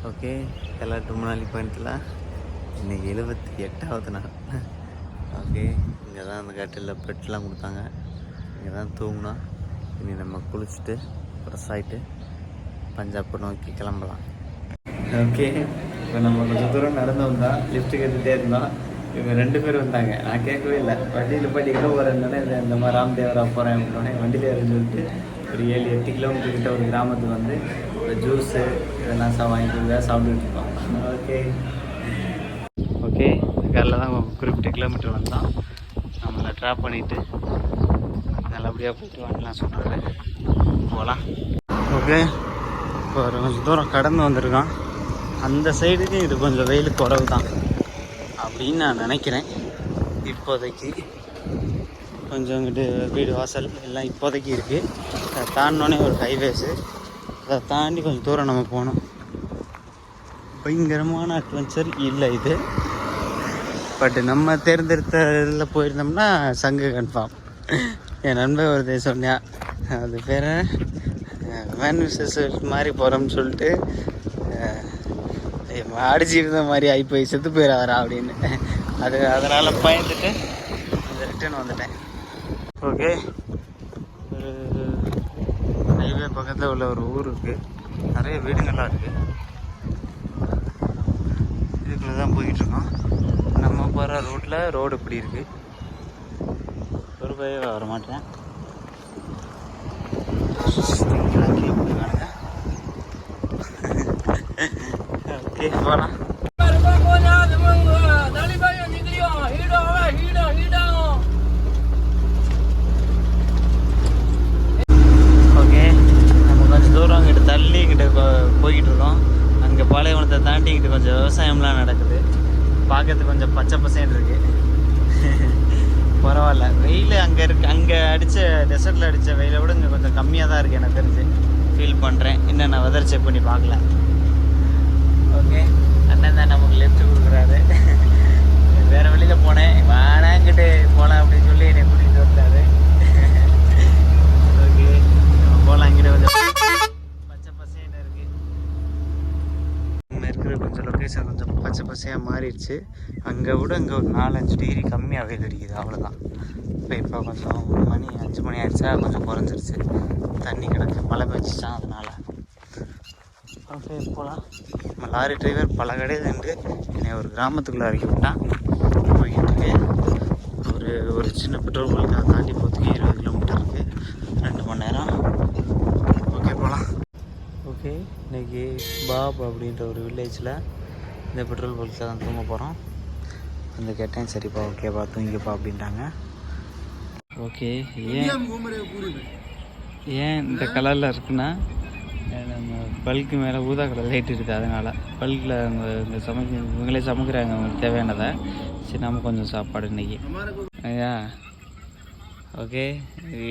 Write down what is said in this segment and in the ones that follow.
Okay, எல்லாட்டும் முன்னாடி பயணத்தில் இன்றைக்கி 78வது நாள். ஓகே, இங்கே தான் அந்த கட்டிலில் பெட்லாம் கொடுத்தாங்க. இங்கே தான் தூங்கினோம். இனி நம்ம குளிச்சுட்டு ஃப்ரெஷ் ஆகிட்டு பஞ்சாப் நோக்கி கிளம்பலாம். ஓகே, இப்போ நம்ம கொஞ்சம் தூரம் நடந்து வந்தோம். லிஃப்ட்டு கேட்டுகிட்டே இருந்தோம். இவங்க 2 பேர் வந்தாங்க. நான் கேட்கவே இல்லை. வண்டியில் போய்ட்டு எங்கே போகிறேன்னு இந்த மாதிரி ராம்தேவரா போகிறேன் அப்படின்னோடனே வண்டியில் இருந்து சொல்லிட்டு ஒரு 7-8 கிலோமீட்டர் கிட்ட ஒரு கிராமத்துக்கு வந்து ஜூஸு இதெல்லாம் வாங்கிட்டு சாப்பிட்டுட்டு இருக்கோம். ஓகே, காலைல தான் குறிப்பிட்ட கிலோமீட்டர் வந்தோம். நம்மளை ட்ராப் பண்ணிவிட்டு நல்லபடியாக போயிட்டு வாங்கலாம் சொல்கிறாரு. போகலாம். ஓகே, இப்போ ஒரு கொஞ்சம் தூரம் கடந்து வந்திருக்கோம். அந்த சைடுக்கு இது கொஞ்சம் வெயில் குறவு தான் அப்படின்னு நான் நினைக்கிறேன். இப்போதைக்கு கொஞ்சம் இங்கிட்டு வீடு வாசல் எல்லாம் இப்போதைக்கு இருக்குது. அதை தாண்டினோடனே ஒரு ஹைவேஸு, அதை தாண்டி கொஞ்சம் தூரம் நம்ம போகணும். பயங்கரமான அட்வென்ச்சர் இல்லை இது. பட் நம்ம தேர்ந்தெடுத்த இதில் போயிருந்தோம்னா சங்கு கன்ஃபார்ம். என் நண்பர் ஒருத்தர் சொன்னேன், அது பேர் மேன் விசஸ் மாதிரி போகிறோம்னு சொல்லிட்டு அடிச்சிருந்த மாதிரி ஆகிப்போய் செத்து போயிடாதரா அப்படின்னு. அதனால் பயந்துட்டு ரிட்டர்ன் வந்துட்டேன். ஓகே, ஒரு ஹைவே பக்கத்தில் உள்ள ஒரு ஊர் இருக்குது. நிறைய வீடுங்கள்லாம் இருக்குது. இதுக்குள்ளே தான் போயிட்டுருக்கோம். நம்ம போகிற ரூட்டில் ரோடு இப்படி இருக்குது. ஒரு பையன் வர மாட்டேன். ஓகே, போகலாம். ஓகே, நம்ம கொஞ்சம் தூரம் அங்கிட்ட தள்ளி இங்கிட்ட போய்கிட்டு இருக்கோம். அங்கே பாலைவனத்தை தாண்டி இங்கிட்ட கொஞ்சம் விவசாயம்லாம் நடக்குது. பார்க்கறதுக்கு கொஞ்சம் பச்சை பசேன்னு இருக்குது. பரவாயில்ல, வெயில் அங்கே இருக்குது. அங்கே அடித்த டெசர்ட்டில் அடித்த வெயிலை விட இங்கே கொஞ்சம் கம்மியாக தான் இருக்குது எனக்கு தெரிஞ்சு. ஃபீல் பண்ணுறேன். இன்னும் நான் வெதர் செக் பண்ணி பார்க்கல. ஓகே, அண்ணன் தான் நமக்கு லெஃப்ட் கொடுக்குறாரு. வேறு வழியில் போனேன், வேணாங்கிட்டு போகலாம் அப்படின்னு சொல்லி என்னை கூட்டிகிட்டு வந்தார். ஓகே, நம்ம போகலாம். இங்கிட்ட கொஞ்சம் பச்சை பசேன்னு இருக்குது. நம்ம இருக்கிற கொஞ்சம் லொக்கேஷன் கொஞ்சம் பச்சை பசையாக மாறிடுச்சு. அங்கே விட இங்கே ஒரு 4-5 டிகிரி கம்மியாக வெயில் அடிக்குது, அவ்வளோதான். இப்போ கொஞ்சம் மணி 5 மணி ஆகிடுச்சா, கொஞ்சம் குறைஞ்சிருச்சு. தண்ணி கிடக்கு, மழை பெஞ்சிச்சான், அதனால். ஓகே, போகலாம். நம்ம லாரி டிரைவர் பல கடையில் நின்று என்னை ஒரு கிராமத்துக்குள்ளே இறக்கி விட்டான். போய்கிட்டு ஒரு சின்ன பெட்ரோல் பங்காக தாண்டி போகிறதுக்கு 20 கிலோமீட்டர் இருக்குது. 2 மணி நேரம். ஓகே, போகலாம். ஓகே, இன்றைக்கி பாப் அப்படின்ற ஒரு வில்லேஜில் இந்த பெட்ரோல் பங்க்கில் தான் தூங்க போகிறோம். வந்து கேட்டேன், சரிப்பா ஓகேப்பா தூங்கிப்பா அப்படின்ட்டாங்க. ஓகே, ஏன் இந்த கலரில் இருக்குன்னா, நம்ம பல்க்கு மேலே ஊதா கலர் லைட் இருக்குது. அதனால் பல்கில் அவங்க இங்கே இவங்களே சமைக்கிறாங்க அவங்களுக்கு தேவையானதை. சரி, நம்ம கொஞ்சம் சாப்பாடு இன்றைக்கி. ஐயா, ஓகே,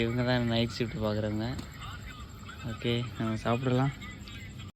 இவங்க தான் நைட் ஷிஃப்ட் பார்க்குறவங்க. ஓகே, நம்ம சாப்பிடலாம்.